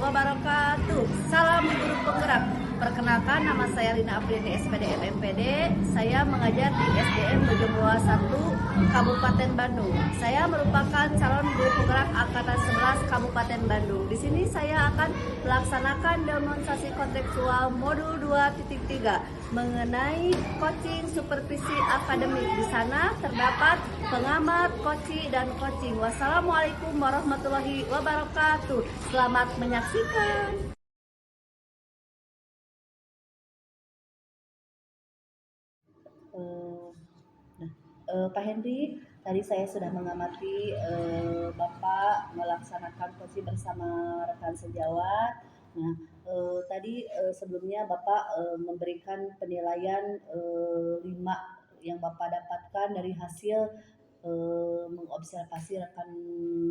wabarakatuh. Salam guru penggerak. Perkenalkan, nama saya Lina Apriani SPD MMPD. Saya mengajar di SDN Bojongloa 1 Kabupaten Bandung. Saya merupakan calon guru penggerak angkatan 11 Kabupaten Bandung. Di sini saya akan melaksanakan demonstrasi kontekstual modul 2.3 mengenai coaching supervisi akademik. Di sana terdapat pengamat, coaching, dan coaching. Wassalamualaikum warahmatullahi wabarakatuh. Selamat menyaksikan. Pak Henry, tadi saya sudah mengamati Bapak melaksanakan coaching bersama rekan sejawat. Nah, tadi sebelumnya Bapak memberikan penilaian 5 yang Bapak dapatkan dari hasil mengobservasi rekan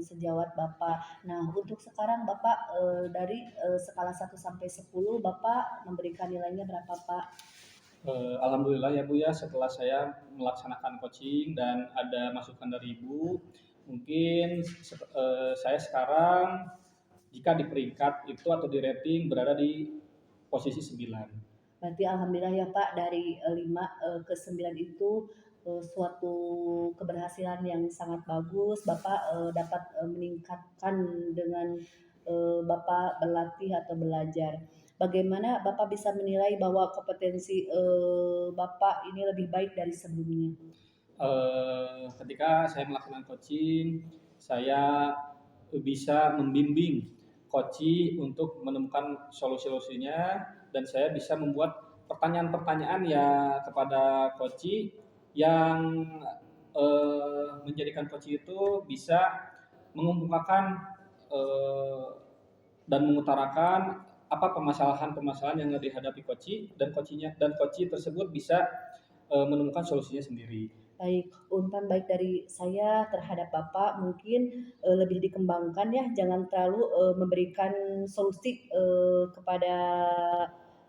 sejawat Bapak. Nah, untuk sekarang Bapak dari skala 1 sampai 10 Bapak memberikan nilainya berapa, Pak? Alhamdulillah ya Bu ya, setelah saya melaksanakan coaching dan ada masukan dari Ibu, mungkin saya sekarang jika di peringkat itu atau di rating berada di posisi 9. Berarti alhamdulillah ya Pak, dari 5 ke 9 itu suatu keberhasilan yang sangat bagus. Bapak dapat meningkatkan dengan Bapak berlatih atau belajar. Bagaimana Bapak bisa menilai bahwa kompetensi Bapak ini lebih baik dari sebelumnya? Ketika saya melakukan coaching, saya bisa membimbing coach untuk menemukan solusi-solusinya, dan saya bisa membuat pertanyaan-pertanyaan ya kepada coach yang menjadikan coach itu bisa mengemukakan dan mengutarakan apa permasalahan-permasalahan yang dihadapi coach, dan coach tersebut bisa menemukan solusinya sendiri. Baik, umpan baik dari saya terhadap Bapak mungkin lebih dikembangkan ya, jangan terlalu memberikan solusi kepada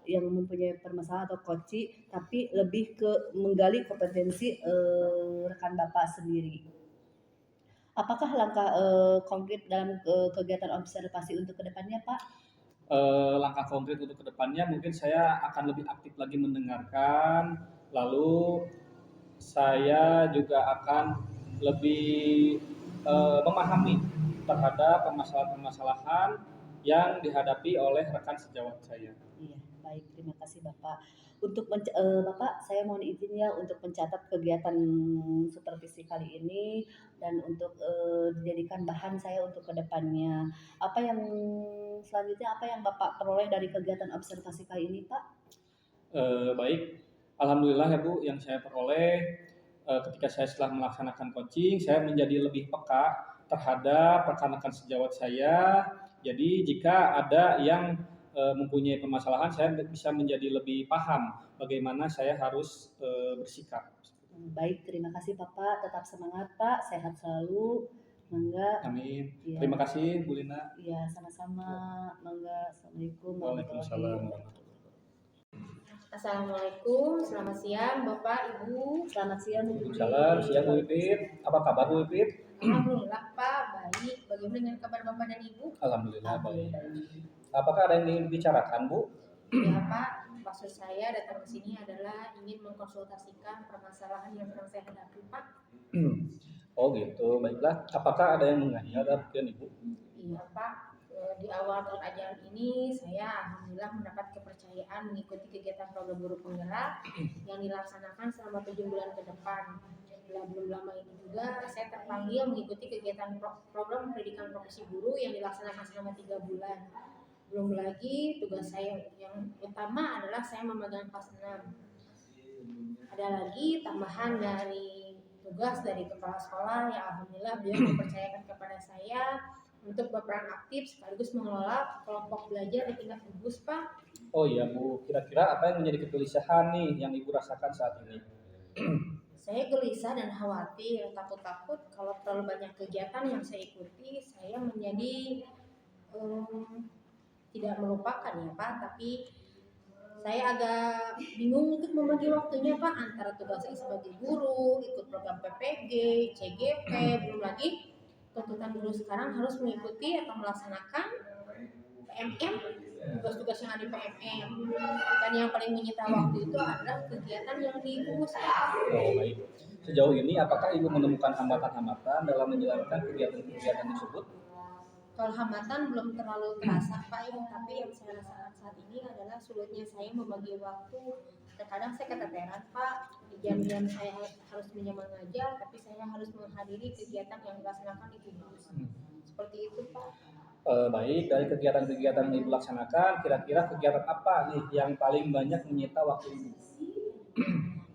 yang mempunyai permasalahan atau coach, tapi lebih ke menggali kompetensi rekan Bapak sendiri. Apakah langkah konkret dalam kegiatan observasi untuk kedepannya, Pak? Langkah konkret untuk kedepannya mungkin saya akan lebih aktif lagi mendengarkan, lalu saya juga akan lebih memahami terhadap permasalahan-permasalahan yang dihadapi oleh rekan sejawat saya. Iya, baik, terima kasih Bapak. Untuk Bapak, saya mohon izin ya untuk mencatat kegiatan supervisi kali ini dan untuk dijadikan bahan saya untuk kedepannya. Apa yang selanjutnya apa yang Bapak peroleh dari kegiatan observasi kali ini, Pak? Baik, alhamdulillah ya Bu, yang saya peroleh ketika saya setelah melaksanakan coaching, saya menjadi lebih peka terhadap rekan-rekan sejawat saya. Jadi jika ada yang mempunyai permasalahan, saya bisa menjadi lebih paham bagaimana saya harus bersikap. Baik, terima kasih Bapak. Tetap semangat Pak, sehat selalu. Mangga. Amin. Ya. Terima kasih Bu Lina. Iya, sama-sama. Mangga. Assalamualaikum Waalaikumsalam. Assalamualaikum, selamat siang Bapak, Ibu. Selamat siang Bu. Waalaikumsalam, siang Bu Ipit. Apa kabar Bu Ipit? Alhamdulillah Pak, baik. Bagaimana dengan kabar Bapak dan Ibu? Alhamdulillah baik. Apakah ada yang ingin dibicarakan Bu? Ya Pak, maksud saya datang ke sini adalah ingin mengkonsultasikan permasalahan yang sedang saya hadapi Pak. Oh gitu, baiklah. Apakah ada yang mengajar mungkin Ibu? Iya Pak, di awal tahun ajaran ini saya alhamdulillah mendapat kepercayaan mengikuti kegiatan program guru penggerak yang dilaksanakan selama 7 bulan ke depan. Belum lama ini juga saya terpanggil mengikuti kegiatan program pendidikan profesi guru yang dilaksanakan selama 3 bulan. Belum lagi tugas saya yang utama adalah saya memegang kelas 6. Ada lagi tambahan dari tugas dari kepala sekolah yang alhamdulillah beliau mempercayakan kepada saya untuk berperan aktif sekaligus mengelola kelompok belajar di tingkat gugus Pak. Oh iya Bu, kira-kira apa yang menjadi kegelisahan nih yang Ibu rasakan saat ini? Saya gelisah dan khawatir, takut-takut kalau terlalu banyak kegiatan yang saya ikuti, saya menjadi tidak melupakan ya Pak, tapi saya agak bingung untuk membagi waktunya Pak antara tugas saya sebagai guru, ikut program PPG, CGP, belum lagi tuntutan guru sekarang harus mengikuti atau melaksanakan PMM, tugas-tugas yang ada di PMM. Dan yang paling menyita waktu itu adalah kegiatan yang di gugus. Oh, baik. Sejauh ini apakah Ibu menemukan hambatan-hambatan dalam menjalankan kegiatan-kegiatan tersebut? Kalau hambatan belum terlalu terasa Pak ya, tapi yang saya rasakan saat ini adalah sulitnya saya membagi waktu. Terkadang saya keteteran Pak, di jam-jam saya harus mengajar, tapi saya harus menghadiri kegiatan yang dilaksanakan di gugus. Seperti itu Pak. Baik, dari kegiatan-kegiatan yang Ibu laksanakan, kira-kira kegiatan apa nih yang paling banyak menyita waktu Ibu?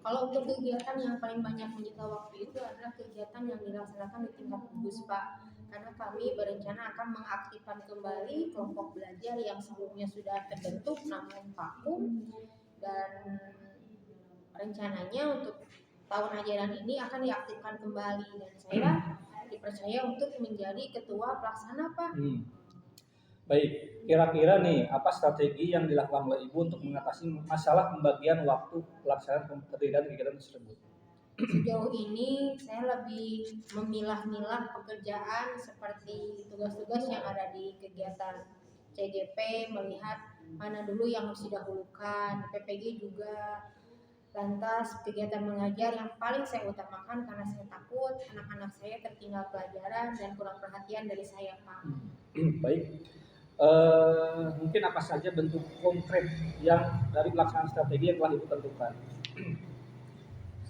Kalau untuk kegiatan yang paling banyak menyita waktu itu adalah kegiatan yang dilaksanakan di tingkat gugus Pak. Karena kami berencana akan mengaktifkan kembali kelompok belajar yang sebelumnya sudah terbentuk namun vakum, dan rencananya untuk tahun ajaran ini akan diaktifkan kembali, dan saya dipercaya untuk menjadi ketua pelaksana Pak. Baik, kira-kira nih apa strategi yang dilakukan oleh Ibu untuk mengatasi masalah pembagian waktu pelaksanaan kegiatan tersebut? Sejauh ini saya lebih memilah-milah pekerjaan seperti tugas-tugas yang ada di kegiatan CGP, melihat mana dulu yang harus didahulukan, PPG juga. Lantas kegiatan mengajar yang paling saya utamakan karena saya takut anak-anak saya tertinggal pelajaran dan kurang perhatian dari saya Pak. Baik, mungkin apa saja bentuk konkret yang dari pelaksanaan strategi yang telah Ibu tentukan?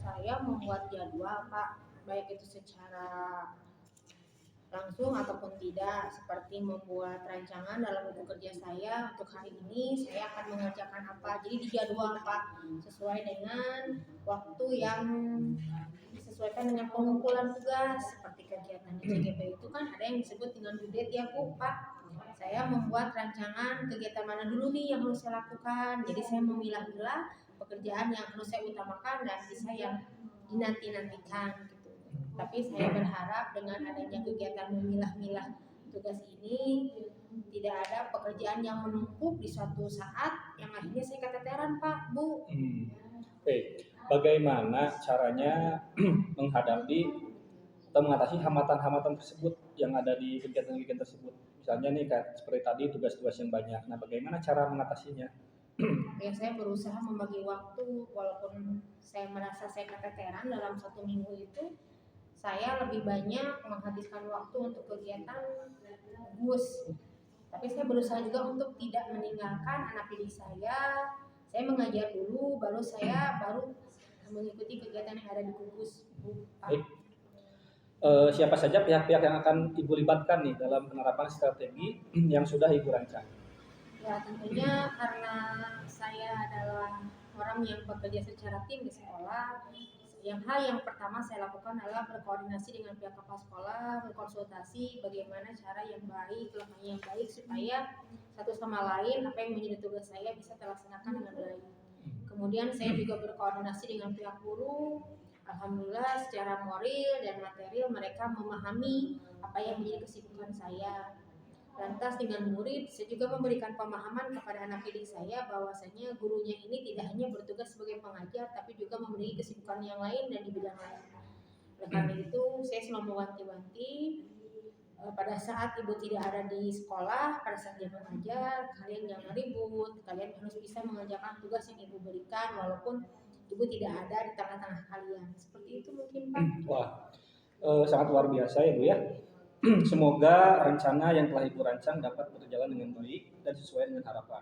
Saya membuat jadwal Pak, baik itu secara langsung ataupun tidak, seperti membuat rancangan dalam buku kerja saya untuk hari ini saya akan mengerjakan apa. Jadi dijadwal Pak, sesuai dengan waktu yang disesuaikan dengan pengumpulan tugas. Seperti kegiatan di CGP itu kan ada yang disebut dengan due date ya Bu Pak. Saya membuat rancangan kegiatan mana dulu nih yang harus saya lakukan. Jadi saya memilah-milah pekerjaan yang harus saya utamakan dan bisa yang dinanti-nantikan gitu. Tapi saya berharap dengan adanya kegiatan memilah-milah tugas ini tidak ada pekerjaan yang menumpuk di suatu saat yang akhirnya saya keteteran Pak, Bu. Oke, bagaimana caranya menghadapi atau mengatasi hambatan-hambatan tersebut yang ada di kegiatan-kegiatan tersebut? Misalnya nih kayak seperti tadi tugas-tugas yang banyak. Nah, bagaimana cara mengatasinya? Ya saya berusaha membagi waktu, walaupun saya merasa saya keteteran dalam 1 minggu itu, saya lebih banyak menghabiskan waktu untuk kegiatan gugus. Tapi saya berusaha juga untuk tidak meninggalkan anak didik saya. Saya mengajar dulu, baru mengikuti kegiatan yang ada di gugus. Baik. Siapa saja pihak-pihak yang akan Ibu libatkan nih dalam penerapan strategi yang sudah Ibu rancang? Ya tentunya karena saya adalah orang yang bekerja secara tim di sekolah, yang pertama saya lakukan adalah berkoordinasi dengan pihak kepala sekolah, berkonsultasi bagaimana cara yang baik, langkah yang baik supaya satu sama lain apa yang menjadi tugas saya bisa terlaksanakan dengan baik. Kemudian saya juga berkoordinasi dengan pihak guru. Alhamdulillah secara moral dan material mereka memahami apa yang menjadi kesibukan saya. Lantas dengan murid, saya juga memberikan pemahaman kepada anak didik saya bahwasanya gurunya ini tidak hanya bertugas sebagai pengajar, tapi juga memiliki kesibukan yang lain dan di bidang lain. Oleh karena itu, saya selalu mewanti-wanti pada saat ibu tidak ada di sekolah, pada saat dia mengajar, kalian jangan ribut, kalian harus bisa mengerjakan tugas yang ibu berikan walaupun ibu tidak ada di tengah-tengah kalian. Seperti itu mungkin Pak. Wah, sangat luar biasa ya Bu ya. Semoga rencana yang telah Ibu rancang dapat berjalan dengan baik dan sesuai dengan harapan.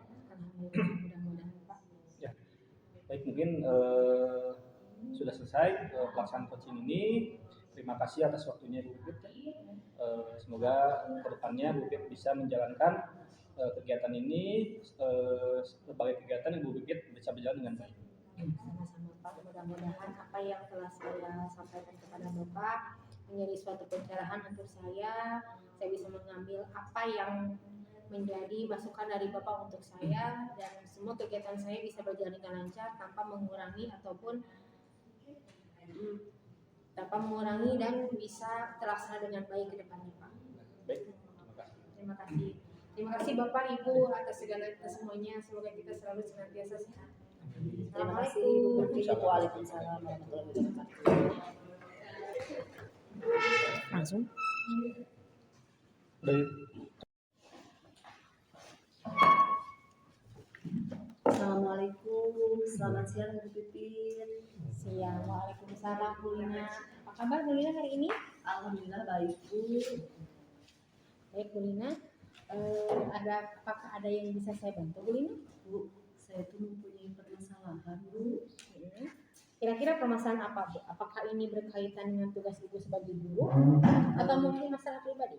Mudah-mudahan Pak. Ya, baik mungkin sudah selesai pelaksanaan coaching ini. Terima kasih atas waktunya Bu Pipit. Semoga kedepannya Bu Pipit bisa menjalankan kegiatan ini sebagai kegiatan yang Bu Pipit bisa berjalan dengan baik. Sama-sama Pak, mudah-mudahan apa yang telah saya sampaikan kepada Bapak menjadi suatu pencerahan untuk saya bisa mengambil apa yang menjadi masukan dari Bapak untuk saya, dan semua kegiatan saya bisa berjalan dengan lancar tanpa mengurangi dan bisa terlaksana dengan baik ke depannya Pak. Baik, Terima kasih. Terima kasih Bapak Ibu atas segala semuanya, semoga kita selalu senantiasa sehat. Terima kasih Bu Putri. Waalaikumsalam warahmatullahi wabarakatuh. Langsung. baik. Assalamualaikum, selamat siang Bu Pipin. Siang, waalaikumsalam Bu Lina. Apa kabar Bu Lina hari ini? Alhamdulillah baik Bu. Baik Bu Lina. Apakah ada yang bisa saya bantu Bu Lina? Bu, saya tuh mempunyai permasalahan Bu. Kira-kira permasalahan apa Bu? Apakah ini berkaitan dengan tugas Ibu sebagai guru atau mungkin masalah pribadi?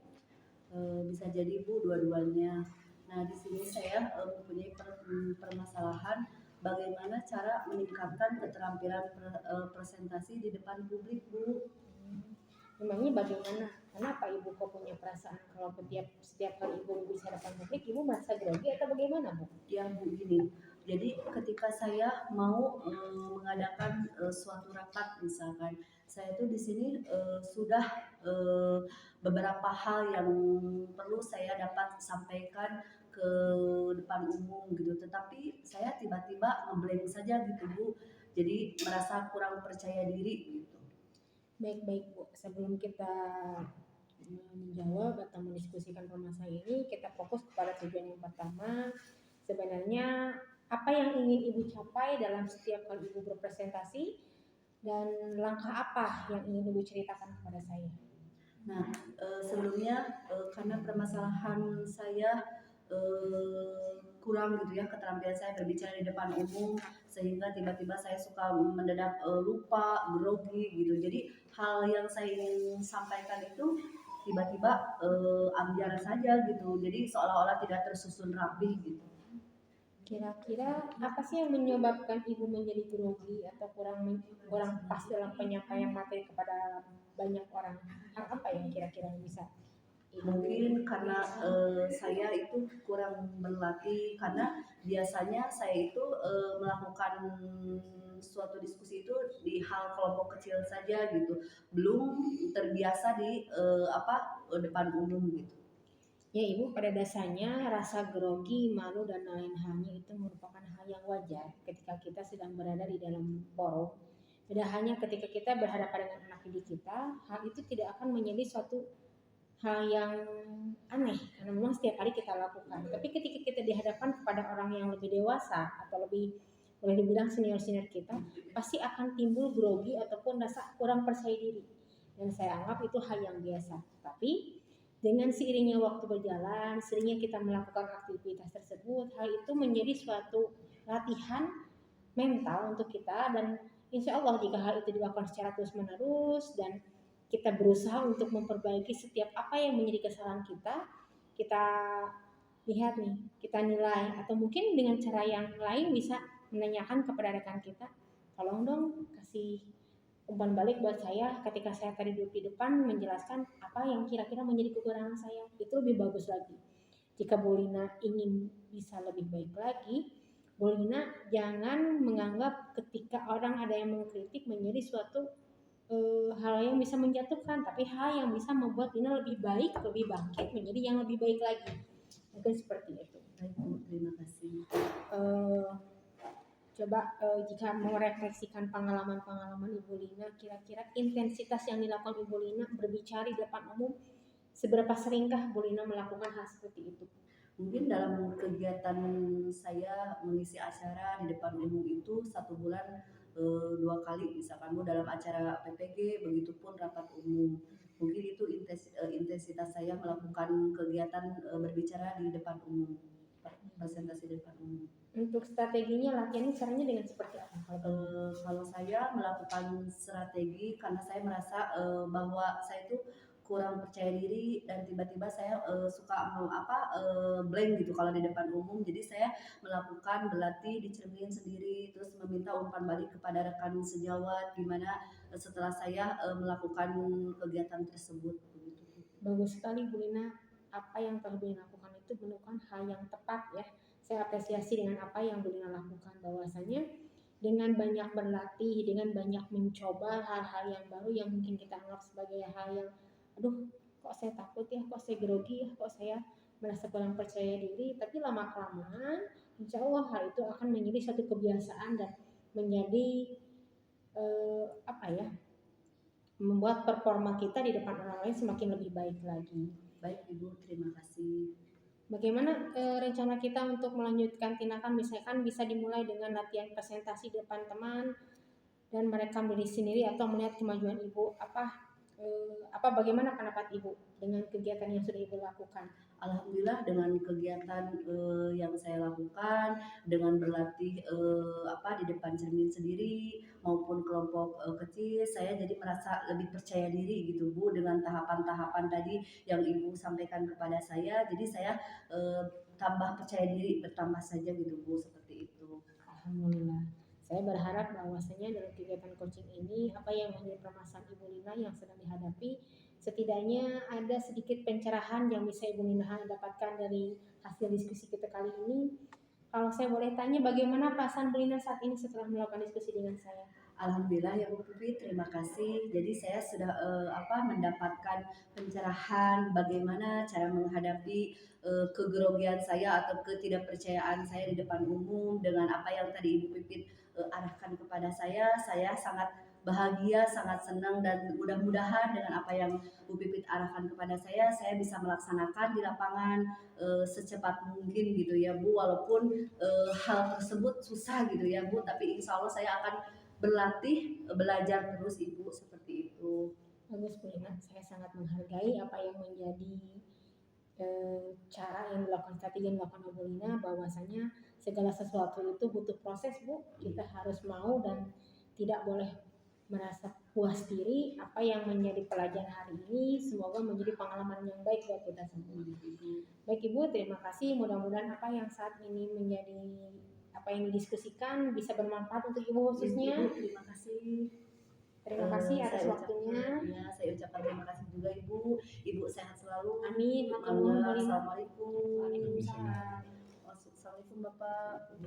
Bisa jadi Bu dua-duanya. Nah di sini saya mempunyai permasalahan bagaimana cara meningkatkan keterampilan presentasi di depan publik Bu. Memangnya bagaimana? Kenapa Ibu kok punya perasaan kalau setiap kali Ibu berbicara depan publik Ibu merasa grogi atau bagaimana Bu? Ya Bu gini, jadi ketika saya mau mengadakan suatu rapat misalkan, saya tuh di sini sudah beberapa hal yang perlu saya dapat sampaikan ke depan umum gitu, tetapi saya tiba-tiba ngeblank saja gitu Bu, jadi merasa kurang percaya diri gitu. Baik-baik Bu, sebelum kita menjawab atau mendiskusikan permasalahan ini, kita fokus kepada tujuan yang pertama. Sebenarnya apa yang ingin Ibu capai dalam setiap kali Ibu berpresentasi dan langkah apa yang ingin Ibu ceritakan kepada saya? Nah, sebelumnya karena permasalahan saya kurang gitu ya keterampilan saya berbicara di depan umum, sehingga tiba-tiba saya suka mendadak lupa, grogi gitu. Jadi hal yang saya ingin sampaikan itu tiba-tiba ambiar saja gitu. Jadi seolah-olah tidak tersusun rapi gitu. Kira-kira apa sih yang menyebabkan Ibu menjadi grogi atau kurang pas dalam penyampaian materi kepada banyak orang? Hal apa yang kira-kira bisa Ibu? Mungkin karena saya itu kurang berlatih, karena biasanya saya itu melakukan suatu diskusi itu di hal kelompok kecil saja gitu, belum terbiasa di depan umum gitu. Ya Ibu, pada dasarnya rasa grogi, malu dan lain halnya itu merupakan hal yang wajar ketika kita sedang berada di dalam forum. Tidak hanya ketika kita berhadapan dengan anak didik kita, hal itu tidak akan menjadi suatu hal yang aneh karena memang setiap hari kita lakukan. Tapi ketika kita dihadapkan kepada orang yang lebih dewasa atau lebih boleh dibilang senior-senior kita, pasti akan timbul grogi ataupun rasa kurang percaya diri. Dan saya anggap itu hal yang biasa. Tapi dengan seiringnya waktu berjalan, seringnya kita melakukan aktivitas tersebut, hal itu menjadi suatu latihan mental untuk kita dan insya Allah jika hal itu dilakukan secara terus-menerus dan kita berusaha untuk memperbaiki setiap apa yang menjadi kesalahan kita lihat nih, kita nilai atau mungkin dengan cara yang lain bisa menanyakan kepada rekan kita, tolong dong kasih umpan balik buat saya ketika saya tadi duduk di depan menjelaskan apa yang kira-kira menjadi kekurangan saya, itu lebih bagus lagi. Jika Bu Lina ingin bisa lebih baik lagi, Bu Lina jangan menganggap ketika orang ada yang mengkritik menjadi suatu hal yang bisa menjatuhkan, tapi hal yang bisa membuat Lina lebih baik, lebih bangkit menjadi yang lebih baik lagi. Mungkin seperti itu. Baik Bu, terima kasih. Coba jika merefleksikan pengalaman-pengalaman Ibu Lina, kira-kira intensitas yang dilakukan Ibu Lina berbicara di depan umum, seberapa seringkah Bu Lina melakukan hal seperti itu? Mungkin dalam kegiatan saya mengisi acara di depan umum itu 1 bulan 2 kali, misalkan Bu dalam acara PPG, begitupun rapat umum. Mungkin itu intensitas saya melakukan kegiatan berbicara di depan umum, presentasi di depan umum. Untuk strateginya latihannya caranya dengan seperti apa? Kalau saya melakukan strategi karena saya merasa bahwa saya itu kurang percaya diri dan tiba-tiba saya suka blank gitu kalau di depan umum. Jadi saya melakukan berlatih di cermin sendiri, terus meminta umpan balik kepada rekan sejawat gimana setelah saya melakukan kegiatan tersebut begitu. Bagus sekali Bu Lina, apa yang telah Bu Lina lakukan itu merupakan hal yang tepat ya. Saya apresiasi dengan apa yang Bu Lina lakukan, bahwasanya dengan banyak berlatih, dengan banyak mencoba hal-hal yang baru yang mungkin kita anggap sebagai hal yang aduh kok saya takut ya, kok saya grogi ya, kok saya merasa kurang percaya diri, tapi lama-kelamaan insya Allah hal itu akan menjadi satu kebiasaan dan menjadi membuat performa kita di depan orang lain semakin lebih baik lagi. Baik Ibu, terima kasih. Bagaimana rencana kita untuk melanjutkan tindakan? Misalkan bisa dimulai dengan latihan presentasi di depan teman dan merekam diri sendiri atau melihat kemajuan ibu. Bagaimana pendapat ibu dengan kegiatan yang sudah ibu lakukan? Alhamdulillah dengan kegiatan yang saya lakukan, dengan berlatih di depan cermin sendiri maupun kelompok kecil, saya jadi merasa lebih percaya diri gitu Bu, dengan tahapan-tahapan tadi yang Ibu sampaikan kepada saya. Jadi saya tambah percaya diri, bertambah saja gitu Bu, seperti itu. Alhamdulillah. Saya berharap bahwasanya dalam kegiatan coaching ini apa yang menjadi permasalahan Ibu Lina yang sedang dihadapi, setidaknya ada sedikit pencerahan yang bisa Ibu Lina dapatkan dari hasil diskusi kita kali ini. Kalau saya boleh tanya, bagaimana perasaan Bu Lina saat ini setelah melakukan diskusi dengan saya? Alhamdulillah ya Bu Pipi, terima kasih. Jadi saya sudah mendapatkan pencerahan bagaimana cara menghadapi kegrogian saya atau ketidakpercayaan saya di depan umum dengan apa yang tadi Ibu Pipit arahkan kepada saya. Saya sangat bahagia, sangat senang dan mudah-mudahan dengan apa yang Bu Pipit arahkan kepada saya bisa melaksanakan di lapangan secepat mungkin gitu ya Bu. Walaupun hal tersebut susah gitu ya Bu, tapi insya Allah saya akan berlatih, belajar terus Ibu, seperti itu. Bagus Bu Lina, saya sangat menghargai apa yang menjadi cara yang dilakukan, strategi yang dilakukan Bu Lina, bahwasanya segala sesuatu itu butuh proses Bu. Kita harus mau dan tidak boleh merasa puas diri. Apa yang menjadi pelajaran hari ini semoga menjadi pengalaman yang baik buat kita semua. Baik Ibu, terima kasih. Mudah-mudahan apa yang saat ini menjadi apa yang didiskusikan bisa bermanfaat untuk Ibu khususnya. Ibu, terima kasih. Terima kasih atas waktunya. Ya, saya ucapkan terima kasih juga Ibu. Ibu sehat selalu. Amin. Assalamualaikum. Waalaikumsalam. Assalamualaikum Bapak.